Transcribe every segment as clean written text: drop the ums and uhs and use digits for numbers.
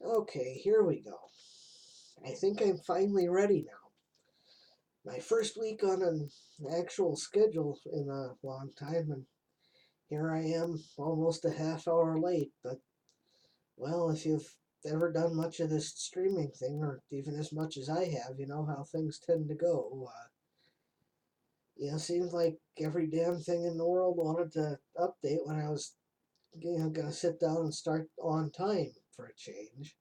Okay, here we go. I think I'm finally ready now. My first week on an actual schedule in a long time, and here I am almost a half hour late. But, well, if you've ever done much of this streaming thing, or even as much as I have, you know how things tend to go. Seems like every damn thing in the world wanted to update when I was, gonna sit down and start on time for a change.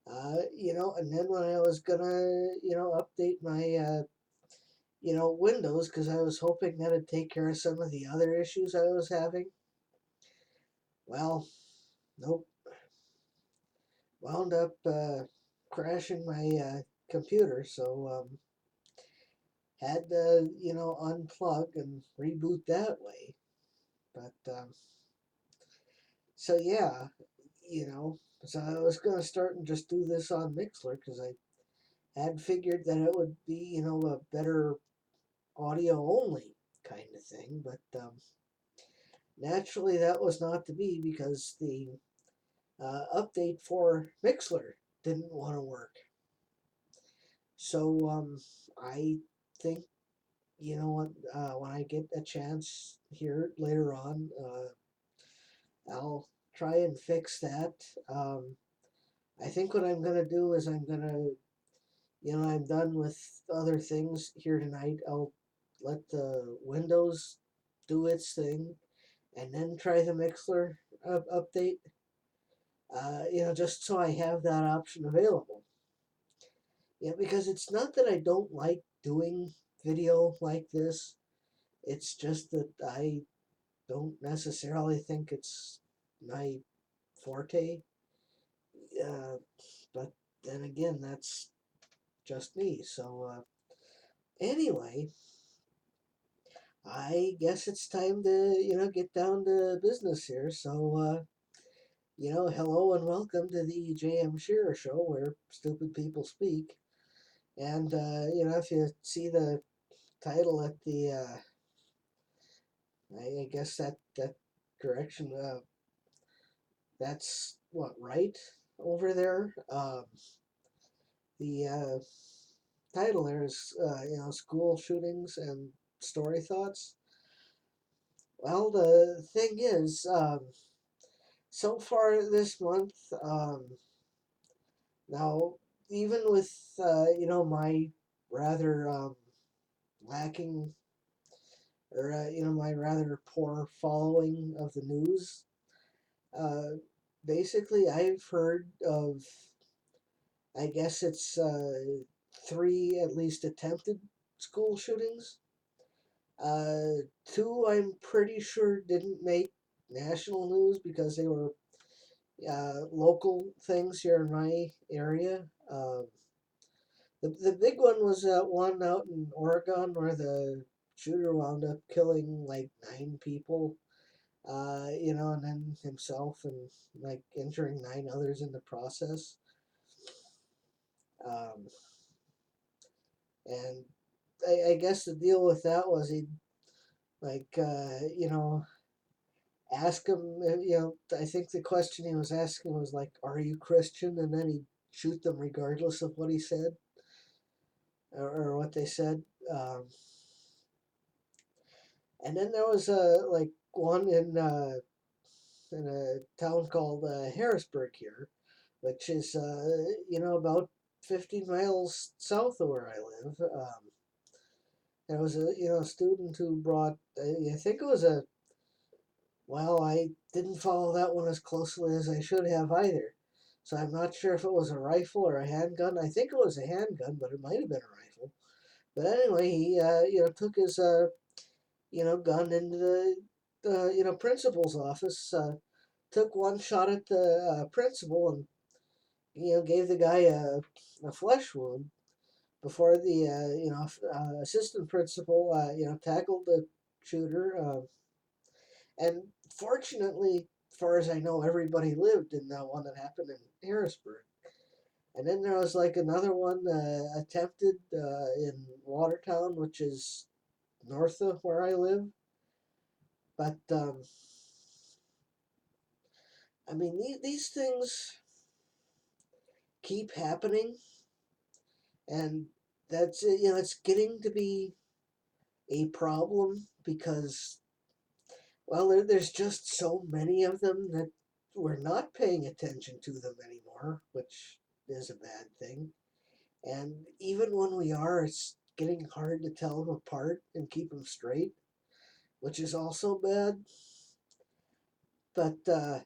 And then when I was gonna, update my, Windows, because I was hoping that'd take care of some of the other issues I was having. Well, nope. Wound up crashing my computer, so had to, unplug and reboot that way. But so yeah, you know, so I was gonna start and just do this on Mixler because I had figured that it would be, a better audio only kind of thing, but naturally that was not to be because the update for Mixler didn't want to work. So I think, when I get a chance here later on, I'll try and fix that. I think what I'm going to do is I'm done with other things here tonight. I'll let the Windows do its thing and then try the Mixler update, just so I have that option available. Yeah, because it's not that I don't like doing video like this, it's just that I don't necessarily think it's my forte. Uh, but then again, that's just me. So, anyway, I guess it's time to, get down to business here. So, hello and welcome to the J.M. Shearer Show where stupid people speak. And, if you see the title at the, I guess that direction, that's what, right over there? The title there is, school shootings and story thoughts. Well, the thing is, so far this month, now, even with, my rather lacking, or, my rather poor following of the news, uh, basically I've heard of, I guess it's three at least attempted school shootings. Two I'm pretty sure didn't make national news because they were local things here in my area. The big one was one out in Oregon where the shooter wound up killing like 9 people, and then himself and like injuring 9 others in the process. Um, and I guess the deal with that was he'd like, ask him, I think the question he was asking was like, "Are you Christian?" And then he'd shoot them regardless of what he said or what they said. Um, and then there was like one in a town called Harrisburg here, which is about 15 miles south of where I live. There was a student who brought, I think it was a, well, I didn't follow that one as closely as I should have either. So I'm not sure if it was a rifle or a handgun. I think it was a handgun, but it might have been a rifle. But anyway, he took his gun into the principal's office. Took one shot at the principal and gave the guy a flesh wound before the assistant principal tackled the shooter. And fortunately, as far as I know, everybody lived in that one that happened in Harrisburg. And then there was like another one attempted in Watertown, which is north of where I live. But I mean, these things. keep happening, and that's it's getting to be a problem because well, there's just so many of them that we're not paying attention to them anymore, which is a bad thing. And even when we are, it's getting hard to tell them apart and keep them straight, which is also bad. But the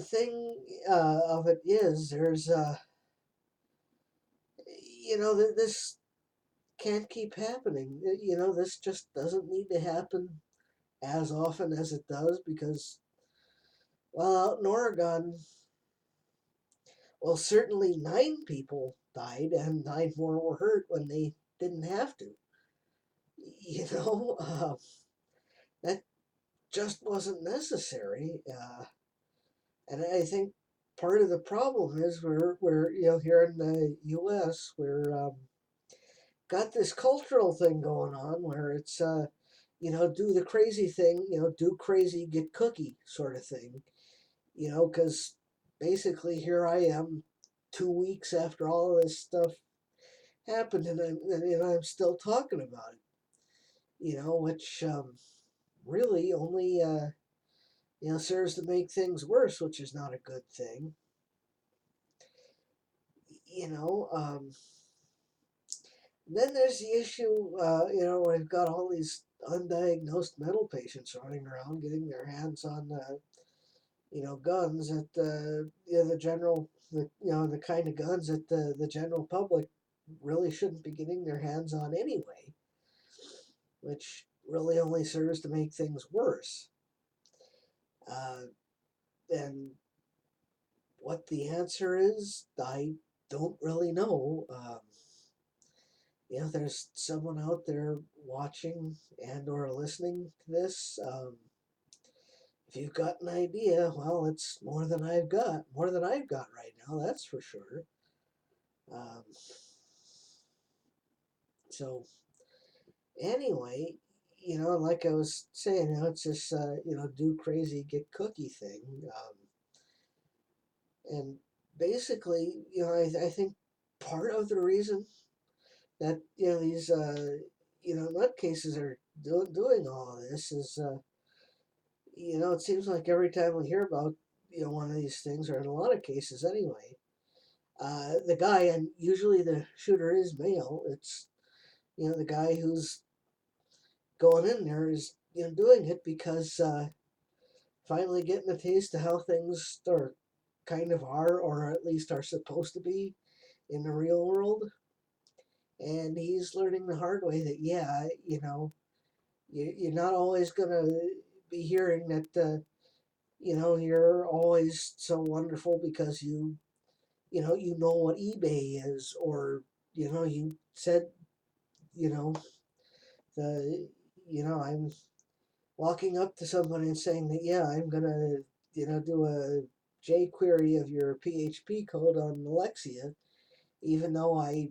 thing of it is, there's this can't keep happening. This just doesn't need to happen as often as it does because, well, out in Oregon, well, certainly 9 people died and 9 more were hurt when they didn't have to. You know, that just wasn't necessary. And I think part of the problem is we're here in the U.S. we're got this cultural thing going on where it's do the crazy thing, do crazy, get cookie sort of thing, because basically here I am 2 weeks after all of this stuff happened and I'm still talking about it, which really only serves to make things worse, which is not a good thing. You know, then there's the issue, we've got all these undiagnosed mental patients running around getting their hands on, guns that the general, the kind of guns that the general public really shouldn't be getting their hands on anyway, which really only serves to make things worse. Uh, and what the answer is, I don't really know. There's someone out there watching and or listening to this. If you've got an idea, well, it's more than I've got right now, that's for sure. Um, so anyway, like I was saying, it's this, do crazy, get cookie thing. And basically, I think part of the reason that, these, nutcases are doing all of this is, it seems like every time we hear about, one of these things, or in a lot of cases anyway, the guy, and usually the shooter is male, it's, the guy who's going in there is, doing it because finally getting a taste of how things are kind of are, or at least are supposed to be in the real world. And he's learning the hard way that, yeah, you're not always going to be hearing that, you're always so wonderful because you know what eBay is, or, you said, you know, the, I'm walking up to somebody and saying that, yeah, I'm going to, do a jQuery of your PHP code on Alexia, even though I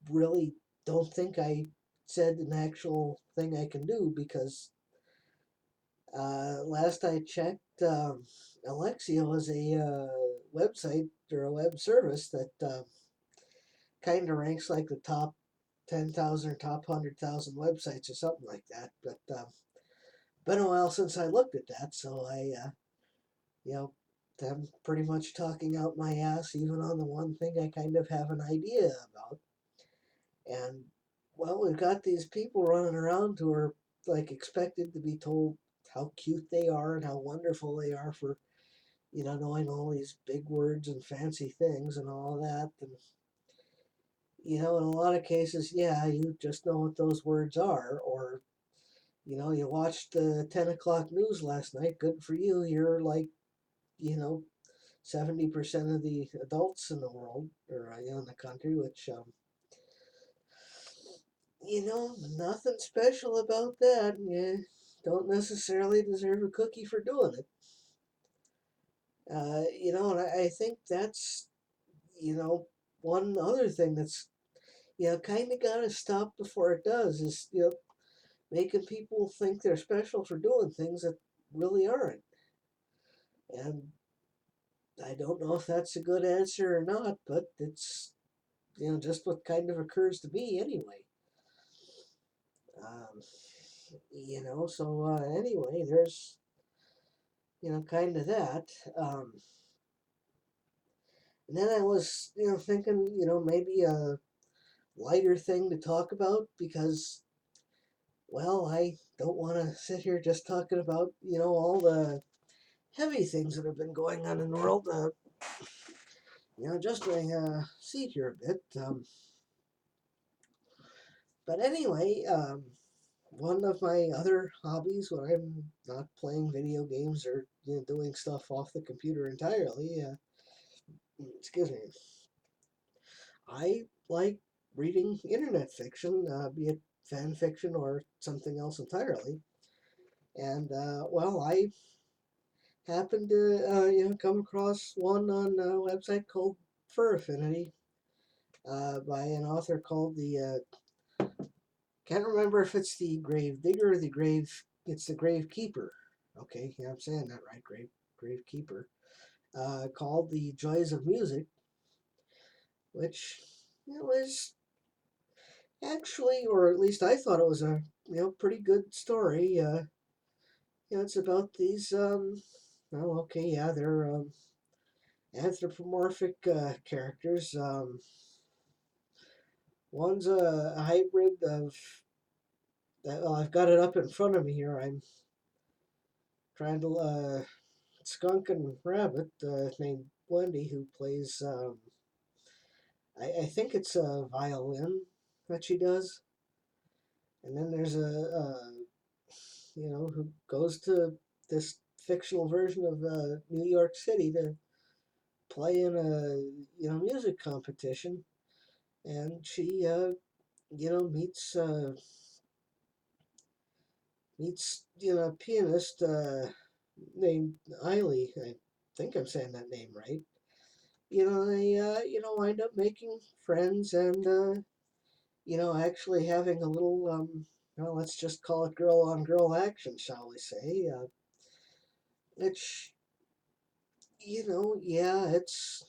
really don't think I said an actual thing I can do because last I checked, Alexia was a website or a web service that kind of ranks like the top 10,000 or top 100,000 websites or something like that. But been a while since I looked at that, so you know, I'm pretty much talking out my ass even on the one thing I kind of have an idea about. And well, we've got these people running around who are like expected to be told how cute they are and how wonderful they are for, knowing all these big words and fancy things and all that. And, in a lot of cases, yeah, you just know what those words are. Or, you watched the 10 o'clock news last night. Good for you. You're like, you know, 70% of the adults in the world, or, in the country, which, nothing special about that. You don't necessarily deserve a cookie for doing it. And I think that's, one other thing that's, kind of got to stop before it does is, making people think they're special for doing things that really aren't. And I don't know if that's a good answer or not, but it's just what kind of occurs to me anyway. Um, so anyway, there's kind of that. Um, and then I was thinking maybe a lighter thing to talk about because well I don't want to sit here just talking about all the heavy things that have been going on in the world. Just to see here a bit. But anyway, one of my other hobbies when I'm not playing video games or doing stuff off the computer entirely, excuse me, I like reading internet fiction, be it fan fiction or something else entirely. And well, I happened to come across one on a website called Fur Affinity by an author called the can't remember if it's the Grave Digger or the Grave. It's the Grave Keeper. Okay, yeah, I'm saying that right. Grave Keeper. Called The Joys of Music, which was actually, or at least I thought it was a pretty good story. It's about these. Well, okay, yeah, they're anthropomorphic characters. One's a hybrid of. Well, I've got it up in front of me here. I'm trying to skunk and rabbit named Wendy who plays. I think it's a violin that she does, and then there's who goes to this fictional version of New York City to play in a music competition, and she meets a pianist named Eiley. I think I'm saying that name right. They wind up making friends and actually having a little well, let's just call it girl on girl action, shall we say? Which yeah, it's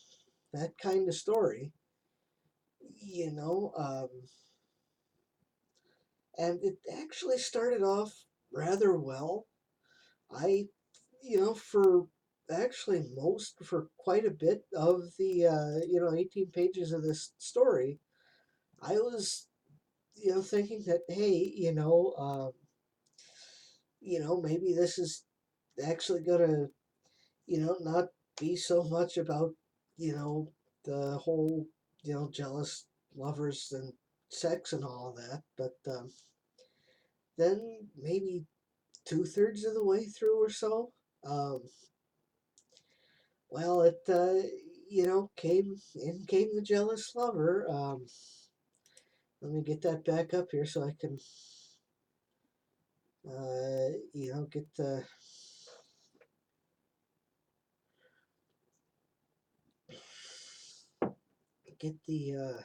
that kind of story. You know, um, and it actually started off rather well. I, for actually for quite a bit of the 18 pages of this story, I was thinking that hey, maybe this is actually gonna not be so much about the whole jealous lovers and sex and all that, but then maybe 2/3 of the way through or so, um, well, it came the jealous lover. Let me get that back up here so I can get the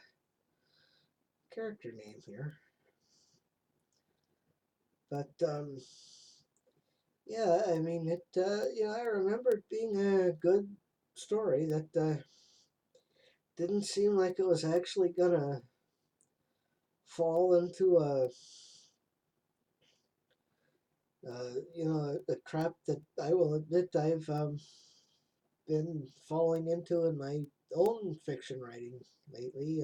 character name here. But yeah, I mean it. I remember it being a good story that didn't seem like it was actually gonna fall into a trap that I will admit I've been falling into in my own fiction writing lately.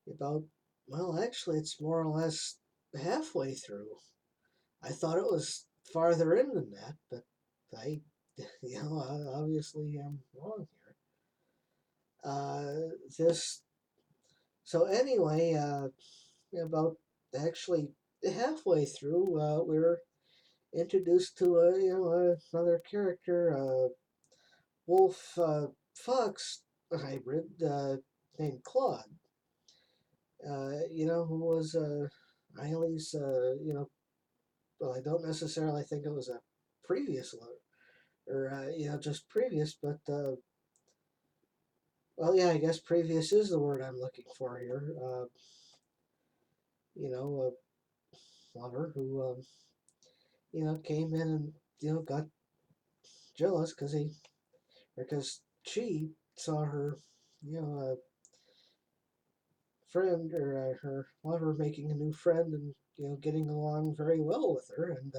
About well, actually, it's more or less halfway through. I thought it was farther in than that, but I, I obviously am wrong here. This so anyway, about actually halfway through, we're introduced to another character, wolf fox hybrid named Claude. Who was Eileen's. Well, I don't necessarily think it was a previous lover, or just previous, but well, yeah, I guess previous is the word I'm looking for here. A lover who came in and got jealous because he because she saw her, friend or her lover making a new friend and getting along very well with her, and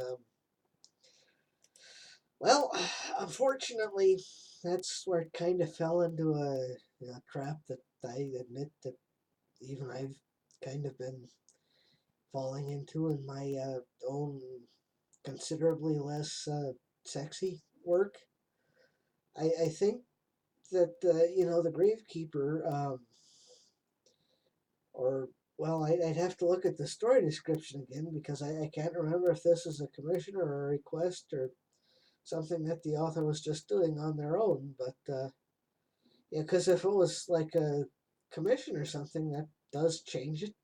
well, unfortunately, that's where it kind of fell into a trap that I admit that even I've kind of been falling into in my own considerably less sexy work. I think that the gravekeeper, or well, I'd have to look at the story description again because I can't remember if this is a commission or a request or something that the author was just doing on their own. But yeah, because if it was like a commission or something, that does change it.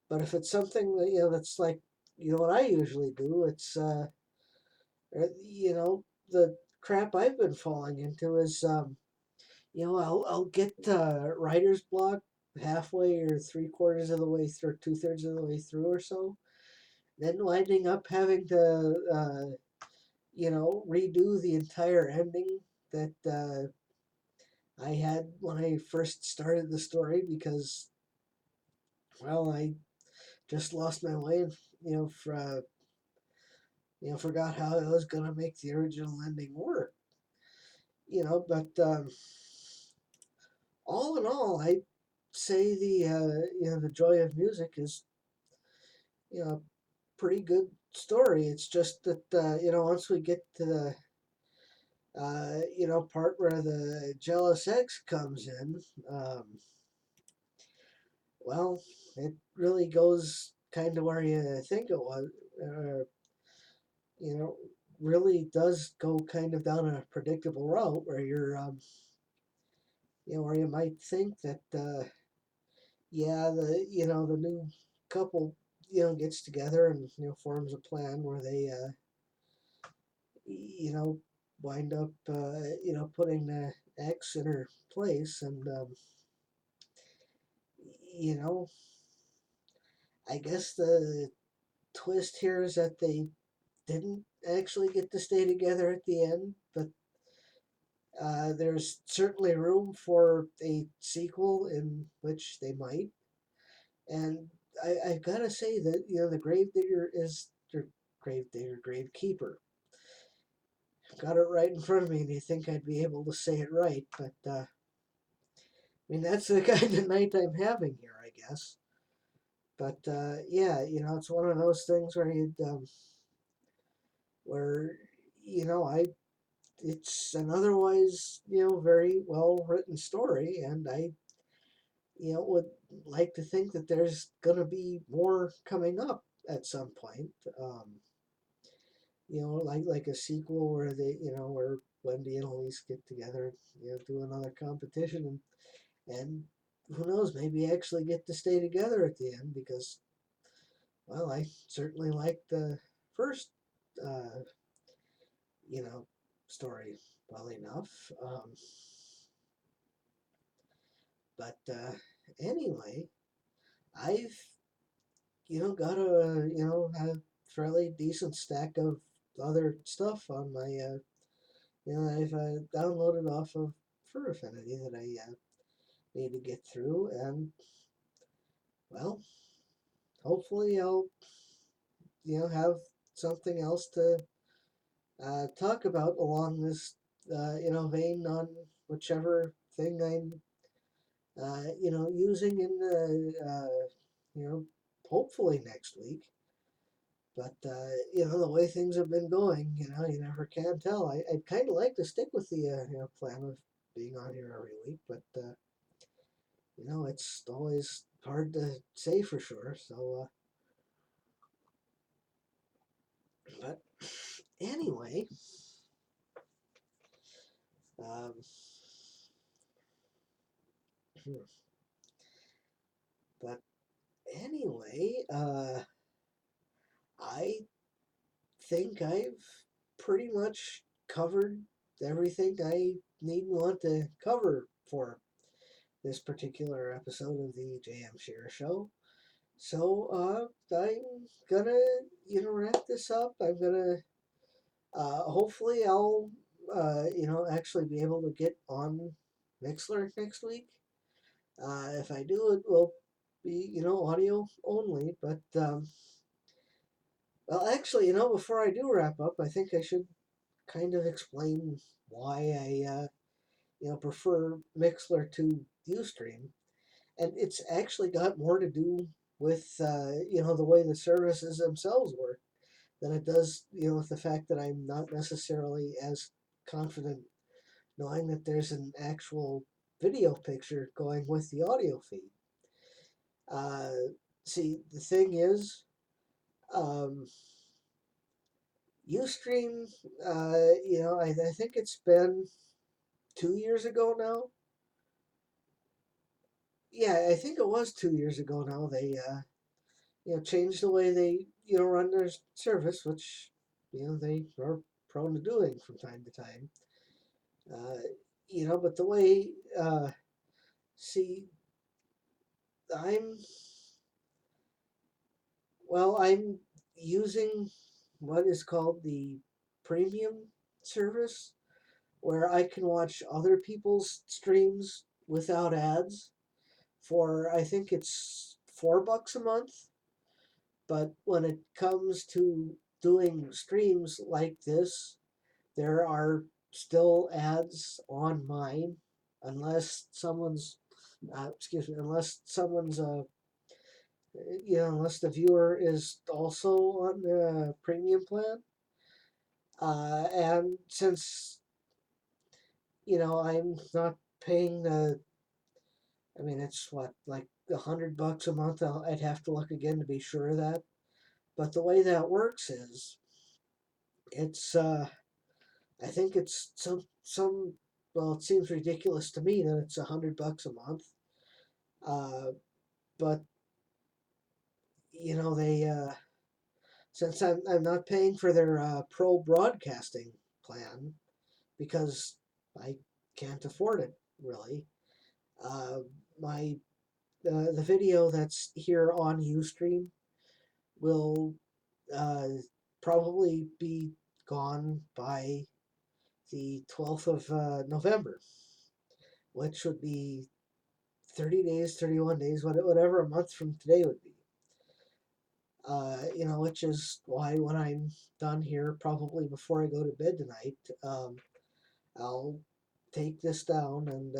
But if it's something that that's like what I usually do, it's the crap I've been falling into is I'll get writer's block halfway or three-quarters of the way through, two-thirds of the way through or so, then winding up having to redo the entire ending that I had when I first started the story because well I just lost my way and forgot how I was gonna make the original ending work. But all in all, I say the joy of music is a pretty good story. It's just that once we get to the part where the jealous ex comes in, well, it really goes kind of where you think it was. Uh, you know, really does go kind of down a predictable route where where you might think that yeah, the new couple gets together and forms a plan where they you know wind up putting the ex in her place, and you know I guess the twist here is that they didn't actually get to stay together at the end, but there's certainly room for a sequel in which they might. And I've got to say that the Gravedigger is the Gravedigger, Gravekeeper. I've got it right in front of me, and you think I'd be able to say it right, but I mean that's the kind of night I'm having here, I guess. But yeah, it's one of those things where where I it's an otherwise very well written story, and I would like to think that there's gonna be more coming up at some point. Like a sequel where they where Wendy and Elise get together, do another competition, and who knows, maybe actually get to stay together at the end because well, I certainly liked the first uh, you know story well enough. But anyway, I've got a fairly decent stack of other stuff on my I've downloaded off of Fur Affinity that I need to get through, and well, hopefully I'll have something else to talk about along this vein on whichever thing I'm using in the hopefully next week. But the way things have been going, you never can tell. I'd kind of like to stick with the plan of being on here every week, but it's always hard to say for sure. So, but anyway, um, but anyway, I think I've pretty much covered everything I need and want to cover for this particular episode of the J.M. Shearer Show. So I'm gonna wrap this up. I'm gonna hopefully I'll actually be able to get on Mixler next week. If I do, it will be, audio only. But, well, actually, before I do wrap up, I think I should kind of explain why I prefer Mixler to Ustream. And it's actually got more to do with, the way the services themselves work than it does, with the fact that I'm not necessarily as confident knowing that there's an actual video picture going with the audio feed. Uh, See, the thing is, um, Ustream, I think it's been 2 years ago now. Yeah, I think it was 2 years ago now. They, changed the way they, run their service, which, they are prone to doing from time to time. Uh, but the way, see, I'm, I'm using what is called the premium service, where I can watch other people's streams without ads for, I think it's $4 a month. But when it comes to doing streams like this, there are still ads on mine unless someone's, unless someone's, unless the viewer is also on the premium plan. And since, I'm not paying I mean, it's what, like $100 a month. I'd have to look again to be sure of that. But the way that works is, it's, I think it's well, it seems ridiculous to me that it's $100 a month. Uh, but, they, since I'm not paying for their pro broadcasting plan because I can't afford it really. Uh, my the video that's here on Ustream will uh, probably be gone by the 12th of November, which would be 30 days, 31 days, whatever a month from today would be. Which is why when I'm done here, probably before I go to bed tonight, I'll take this down and,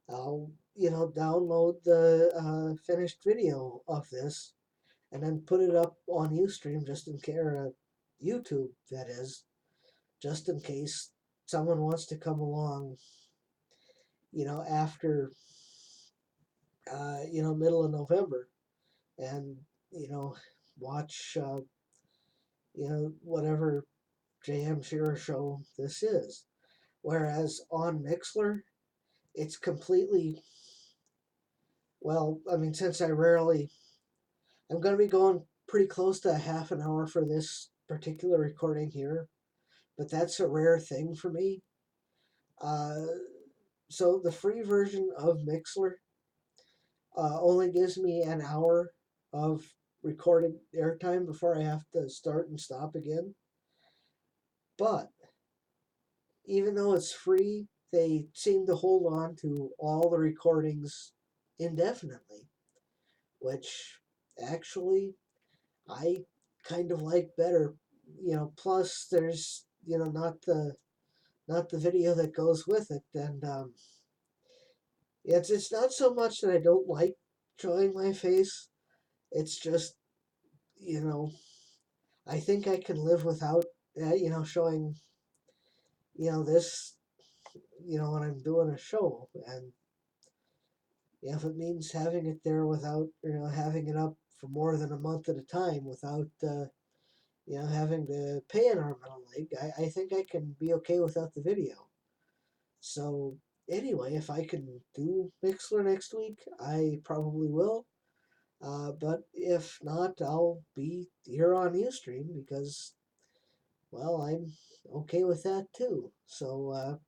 I'll, download the finished video of this and then put it up on Ustream just in case, or YouTube, that is, just in case someone wants to come along, after, middle of November and, you know, watch, whatever J.M. Shearer show this is. Whereas on Mixler, it's completely, well, I mean, since I'm going to be going pretty close to a half an hour for this particular recording here, but that's a rare thing for me. Uh, so the free version of Mixler only gives me an hour of recorded airtime before I have to start and stop again. But even though it's free, they seem to hold on to all the recordings indefinitely, which actually I kind of like better. Plus there's not the video that goes with it, and it's not so much that I don't like showing my face. It's just, you know I think I can live without showing this when I'm doing a show. And if it means having it there without having it up for more than a month at a time without having to pay an arm and a leg, I think I can be okay without the video. So anyway, if I can do Mixler next week, I probably will. But if not, I'll be here on Ustream because, well, I'm okay with that too. So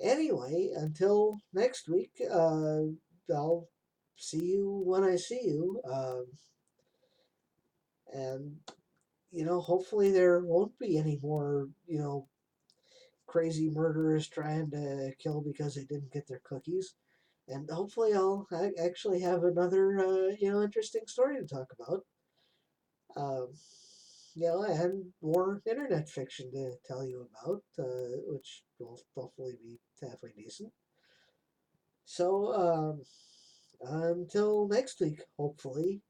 anyway, until next week, I'll see you when I see you. And hopefully there won't be any more, crazy murderers trying to kill because they didn't get their cookies. And hopefully, I'll actually have another interesting story to talk about. Um, and more internet fiction to tell you about, which will hopefully be halfway decent. So, until next week, hopefully,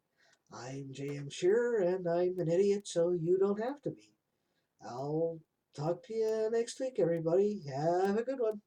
I'm J.M. Shearer, and I'm an idiot, so you don't have to be. I'll talk to you next week, everybody. Have a good one.